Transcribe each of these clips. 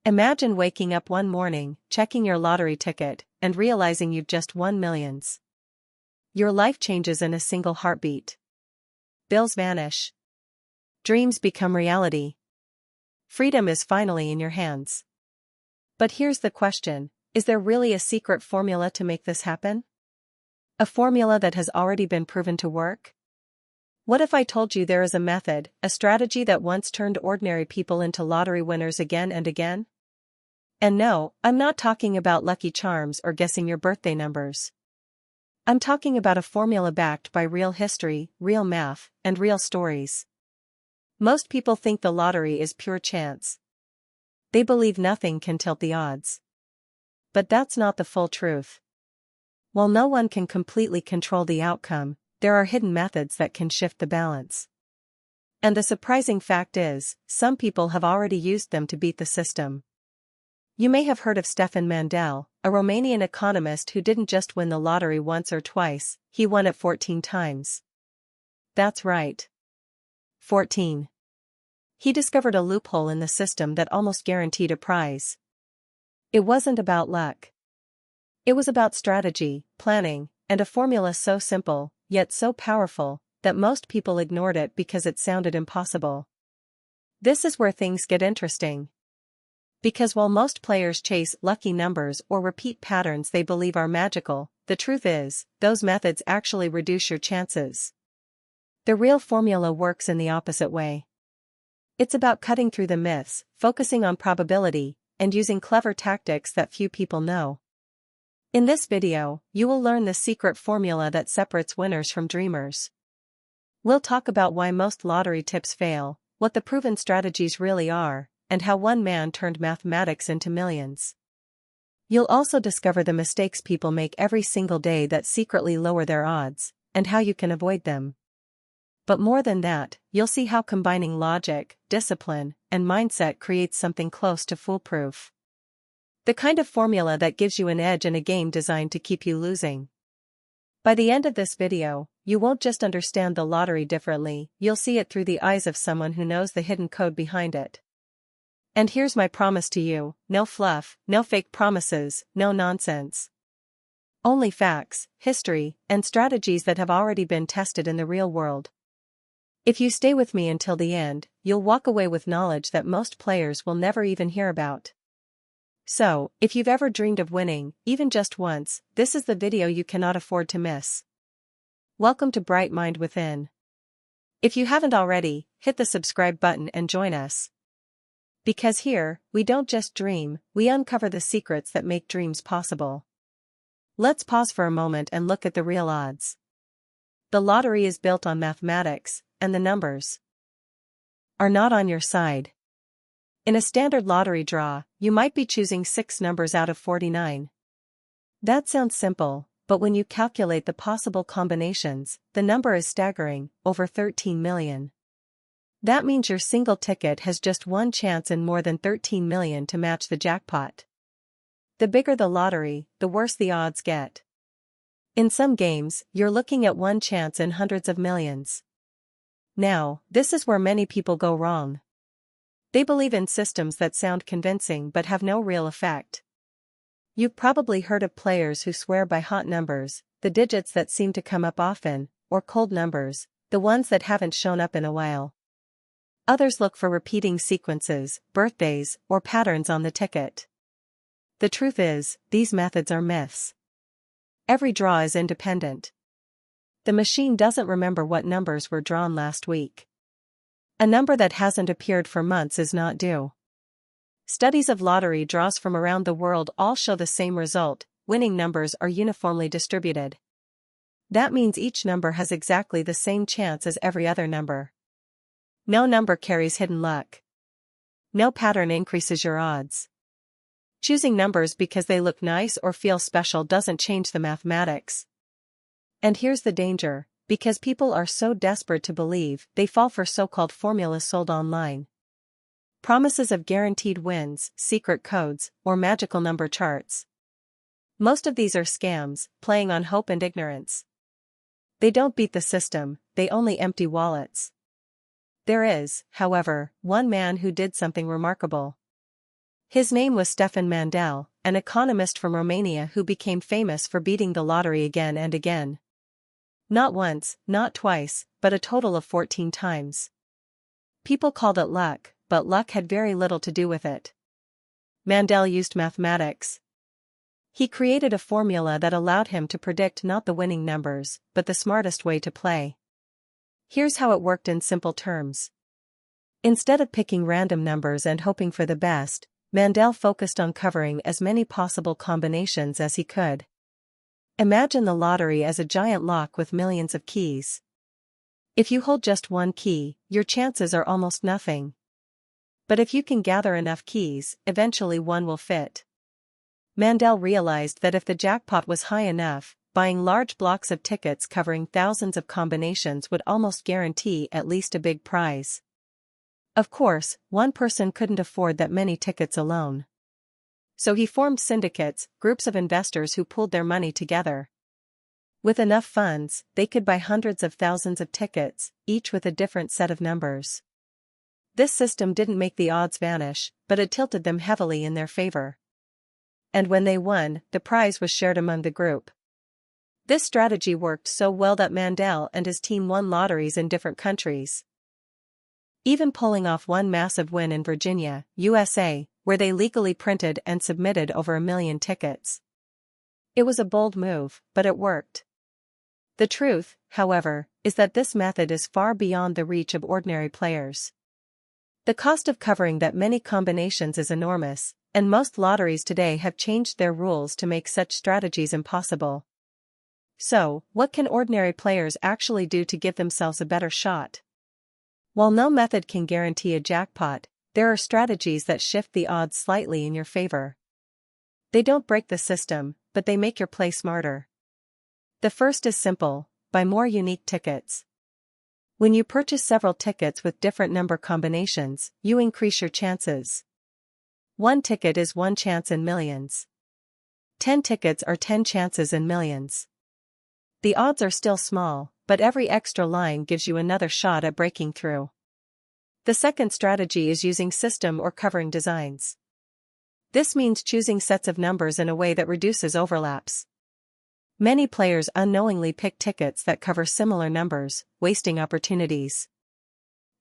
Imagine waking up one morning, checking your lottery ticket, and realizing you've just won millions. Your life changes in a single heartbeat. Bills vanish. Dreams become reality. Freedom is finally in your hands. But here's the question, is there really a secret formula to make this happen? A formula that has already been proven to work? What if I told you there is a method, a strategy that once turned ordinary people into lottery winners again and again? And no, I'm not talking about lucky charms or guessing your birthday numbers. I'm talking about a formula backed by real history, real math, and real stories. Most people think the lottery is pure chance. They believe nothing can tilt the odds. But that's not the full truth. While no one can completely control the outcome, there are hidden methods that can shift the balance. And the surprising fact is, some people have already used them to beat the system. You may have heard of Stefan Mandel, a Romanian economist who didn't just win the lottery once or twice, he won it 14 times. That's right. 14. He discovered a loophole in the system that almost guaranteed a prize. It wasn't about luck. It was about strategy, planning, and a formula so simple, yet so powerful, that most people ignored it because it sounded impossible. This is where things get interesting. Because while most players chase lucky numbers or repeat patterns they believe are magical, the truth is, those methods actually reduce your chances. The real formula works in the opposite way. It's about cutting through the myths, focusing on probability, and using clever tactics that few people know. In this video, you will learn the secret formula that separates winners from dreamers. We'll talk about why most lottery tips fail, what the proven strategies really are, and how one man turned mathematics into millions. You'll also discover the mistakes people make every single day that secretly lower their odds, and how you can avoid them. But more than that, you'll see how combining logic, discipline, and mindset creates something close to foolproof. The kind of formula that gives you an edge in a game designed to keep you losing. By the end of this video, you won't just understand the lottery differently, you'll see it through the eyes of someone who knows the hidden code behind it. And here's my promise to you, no fluff, no fake promises, no nonsense. Only facts, history, and strategies that have already been tested in the real world. If you stay with me until the end, you'll walk away with knowledge that most players will never even hear about. So, if you've ever dreamed of winning, even just once, this is the video you cannot afford to miss. Welcome to Bright Mind Within. If you haven't already, hit the subscribe button and join us. Because here, we don't just dream, we uncover the secrets that make dreams possible. Let's pause for a moment and look at the real odds. The lottery is built on mathematics, and the numbers are not on your side. In a standard lottery draw, you might be choosing 6 numbers out of 49. That sounds simple, but when you calculate the possible combinations, the number is staggering, over 13 million. That means your single ticket has just one chance in more than 13 million to match the jackpot. The bigger the lottery, the worse the odds get. In some games, you're looking at one chance in hundreds of millions. Now, this is where many people go wrong. They believe in systems that sound convincing but have no real effect. You've probably heard of players who swear by hot numbers, the digits that seem to come up often, or cold numbers, the ones that haven't shown up in a while. Others look for repeating sequences, birthdays, or patterns on the ticket. The truth is, these methods are myths. Every draw is independent. The machine doesn't remember what numbers were drawn last week. A number that hasn't appeared for months is not due. Studies of lottery draws from around the world all show the same result, winning numbers are uniformly distributed. That means each number has exactly the same chance as every other number. No number carries hidden luck. No pattern increases your odds. Choosing numbers because they look nice or feel special doesn't change the mathematics. And here's the danger, because people are so desperate to believe, they fall for so-called formulas sold online. Promises of guaranteed wins, secret codes, or magical number charts. Most of these are scams, playing on hope and ignorance. They don't beat the system, they only empty wallets. There is, however, one man who did something remarkable. His name was Stefan Mandel, an economist from Romania who became famous for beating the lottery again and again. Not once, not twice, but a total of 14 times. People called it luck, but luck had very little to do with it. Mandel used mathematics. He created a formula that allowed him to predict not the winning numbers, but the smartest way to play. Here's how it worked in simple terms. Instead of picking random numbers and hoping for the best, Mandel focused on covering as many possible combinations as he could. Imagine the lottery as a giant lock with millions of keys. If you hold just one key, your chances are almost nothing. But if you can gather enough keys, eventually one will fit. Mandel realized that if the jackpot was high enough, buying large blocks of tickets covering thousands of combinations would almost guarantee at least a big prize. Of course, one person couldn't afford that many tickets alone. So he formed syndicates, groups of investors who pooled their money together. With enough funds, they could buy hundreds of thousands of tickets, each with a different set of numbers. This system didn't make the odds vanish, but it tilted them heavily in their favor. And when they won, the prize was shared among the group. This strategy worked so well that Mandel and his team won lotteries in different countries, even pulling off one massive win in Virginia, USA, where they legally printed and submitted over 1 million tickets. It was a bold move, but it worked. The truth, however, is that this method is far beyond the reach of ordinary players. The cost of covering that many combinations is enormous, and most lotteries today have changed their rules to make such strategies impossible. So, what can ordinary players actually do to give themselves a better shot? While no method can guarantee a jackpot, there are strategies that shift the odds slightly in your favor. They don't break the system, but they make your play smarter. The first is simple: buy more unique tickets. When you purchase several tickets with different number combinations, you increase your chances. One ticket is one chance in millions. 10 tickets are 10 chances in millions. The odds are still small, but every extra line gives you another shot at breaking through. The second strategy is using system or covering designs. This means choosing sets of numbers in a way that reduces overlaps. Many players unknowingly pick tickets that cover similar numbers, wasting opportunities.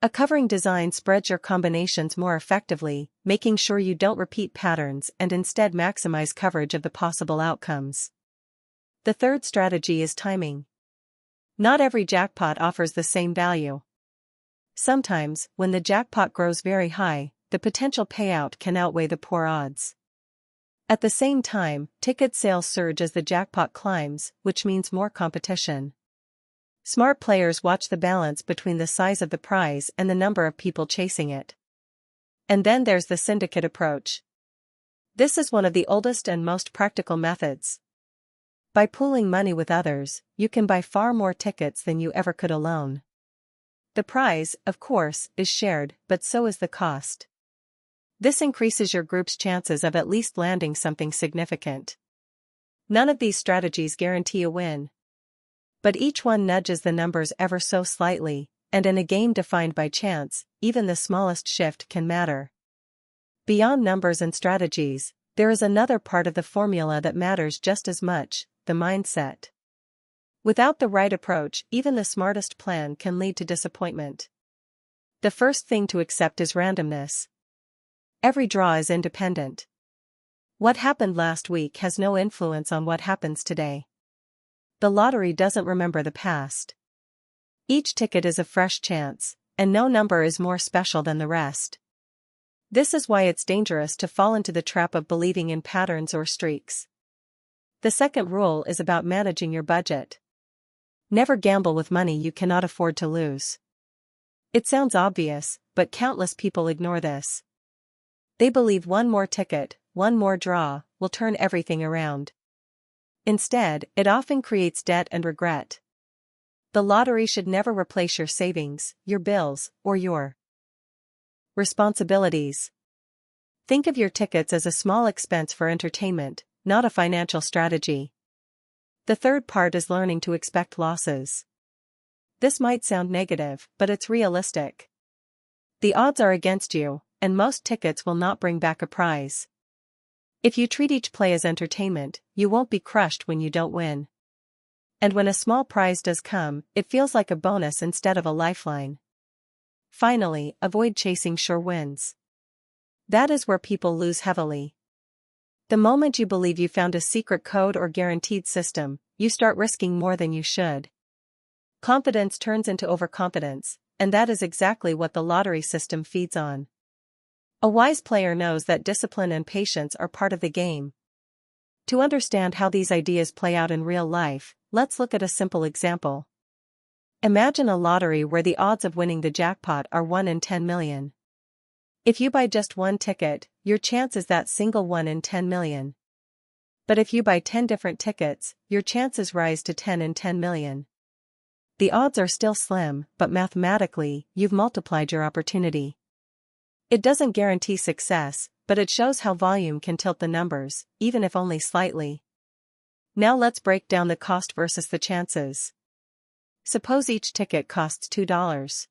A covering design spreads your combinations more effectively, making sure you don't repeat patterns and instead maximize coverage of the possible outcomes. The third strategy is timing. Not every jackpot offers the same value. Sometimes, when the jackpot grows very high, the potential payout can outweigh the poor odds. At the same time, ticket sales surge as the jackpot climbs, which means more competition. Smart players watch the balance between the size of the prize and the number of people chasing it. And then there's the syndicate approach. This is one of the oldest and most practical methods. By pooling money with others, you can buy far more tickets than you ever could alone. The prize, of course, is shared, but so is the cost. This increases your group's chances of at least landing something significant. None of these strategies guarantee a win. But each one nudges the numbers ever so slightly, and in a game defined by chance, even the smallest shift can matter. Beyond numbers and strategies, there is another part of the formula that matters just as much: the mindset. Without the right approach, even the smartest plan can lead to disappointment. The first thing to accept is randomness. Every draw is independent. What happened last week has no influence on what happens today. The lottery doesn't remember the past. Each ticket is a fresh chance, and no number is more special than the rest. This is why it's dangerous to fall into the trap of believing in patterns or streaks. The second rule is about managing your budget. Never gamble with money you cannot afford to lose. It sounds obvious, but countless people ignore this. They believe one more ticket, one more draw, will turn everything around. Instead, it often creates debt and regret. The lottery should never replace your savings, your bills, or your responsibilities. Think of your tickets as a small expense for entertainment, not a financial strategy. The third part is learning to expect losses. This might sound negative, but it's realistic. The odds are against you, and most tickets will not bring back a prize. If you treat each play as entertainment, you won't be crushed when you don't win. And when a small prize does come, it feels like a bonus instead of a lifeline. Finally, avoid chasing sure wins. That is where people lose heavily. The moment you believe you found a secret code or guaranteed system, you start risking more than you should. Confidence turns into overconfidence, and that is exactly what the lottery system feeds on. A wise player knows that discipline and patience are part of the game. To understand how these ideas play out in real life, let's look at a simple example. Imagine a lottery where the odds of winning the jackpot are 1 in 10 million. If you buy just one ticket, your chance is that single 1 in 10 million. But if you buy 10 different tickets, your chances rise to 10 in 10 million. The odds are still slim, but mathematically, you've multiplied your opportunity. It doesn't guarantee success, but it shows how volume can tilt the numbers, even if only slightly. Now let's break down the cost versus the chances. Suppose each ticket costs $2.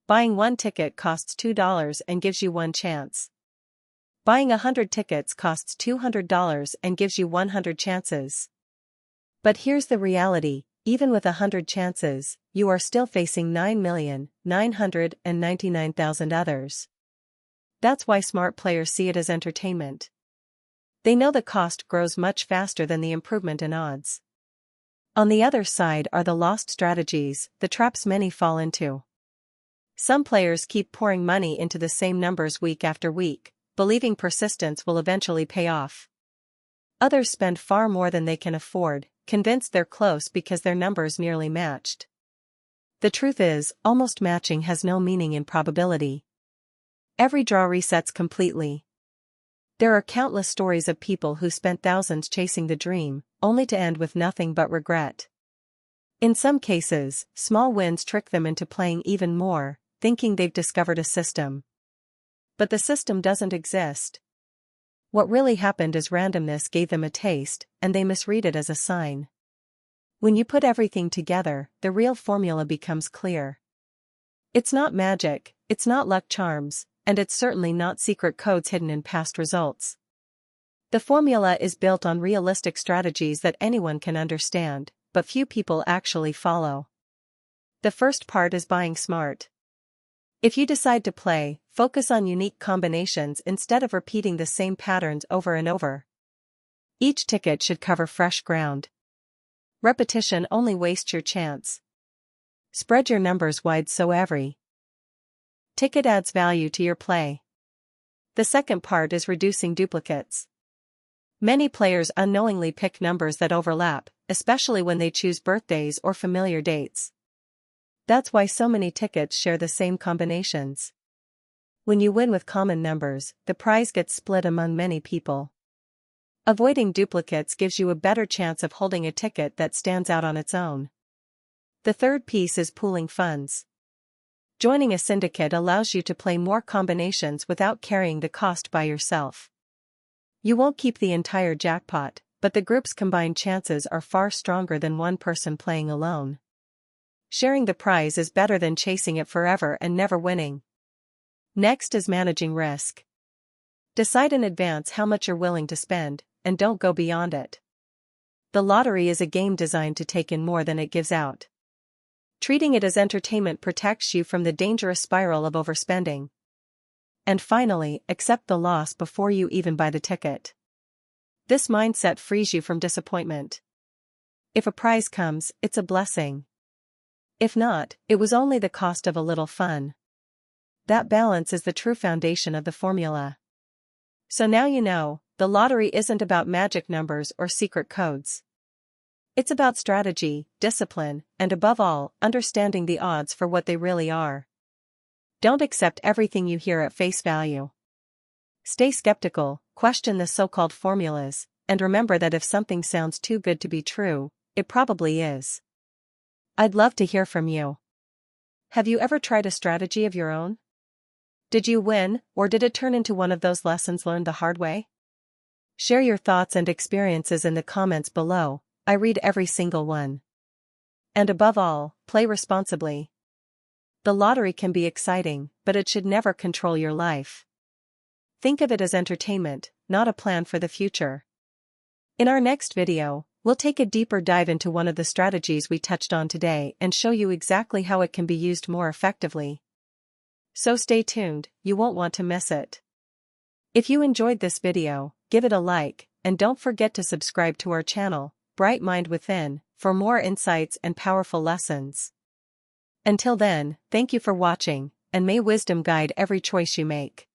Buying one ticket costs $2 and gives you one chance. Buying 100 tickets costs $200 and gives you 100 chances. But here's the reality, even with 100 chances, you are still facing 9,999,000 others. That's why smart players see it as entertainment. They know the cost grows much faster than the improvement in odds. On the other side are the lost strategies, the traps many fall into. Some players keep pouring money into the same numbers week after week, believing persistence will eventually pay off. Others spend far more than they can afford, convinced they're close because their numbers nearly matched. The truth is, almost matching has no meaning in probability. Every draw resets completely. There are countless stories of people who spent thousands chasing the dream, only to end with nothing but regret. In some cases, small wins trick them into playing even more, thinking they've discovered a system. But the system doesn't exist. What really happened is randomness gave them a taste, and they misread it as a sign. When you put everything together, the real formula becomes clear. It's not magic, it's not luck charms, and it's certainly not secret codes hidden in past results. The formula is built on realistic strategies that anyone can understand, but few people actually follow. The first part is buying smart. If you decide to play, focus on unique combinations instead of repeating the same patterns over and over. Each ticket should cover fresh ground. Repetition only wastes your chance. Spread your numbers wide so every ticket adds value to your play. The second part is reducing duplicates. Many players unknowingly pick numbers that overlap, especially when they choose birthdays or familiar dates. That's why so many tickets share the same combinations. When you win with common numbers, the prize gets split among many people. Avoiding duplicates gives you a better chance of holding a ticket that stands out on its own. The third piece is pooling funds. Joining a syndicate allows you to play more combinations without carrying the cost by yourself. You won't keep the entire jackpot, but the group's combined chances are far stronger than one person playing alone. Sharing the prize is better than chasing it forever and never winning. Next is managing risk. Decide in advance how much you're willing to spend, and don't go beyond it. The lottery is a game designed to take in more than it gives out. Treating it as entertainment protects you from the dangerous spiral of overspending. And finally, accept the loss before you even buy the ticket. This mindset frees you from disappointment. If a prize comes, it's a blessing. If not, it was only the cost of a little fun. That balance is the true foundation of the formula. So now you know, the lottery isn't about magic numbers or secret codes. It's about strategy, discipline, and above all, understanding the odds for what they really are. Don't accept everything you hear at face value. Stay skeptical, question the so-called formulas, and remember that if something sounds too good to be true, it probably is. I'd love to hear from you. Have you ever tried a strategy of your own? Did you win, or did it turn into one of those lessons learned the hard way? Share your thoughts and experiences in the comments below. I read every single one. And above all, play responsibly. The lottery can be exciting, but it should never control your life. Think of it as entertainment, not a plan for the future. In our next video, we'll take a deeper dive into one of the strategies we touched on today and show you exactly how it can be used more effectively. So stay tuned, you won't want to miss it. If you enjoyed this video, give it a like, and don't forget to subscribe to our channel, Bright Mind Within, for more insights and powerful lessons. Until then, thank you for watching, and may wisdom guide every choice you make.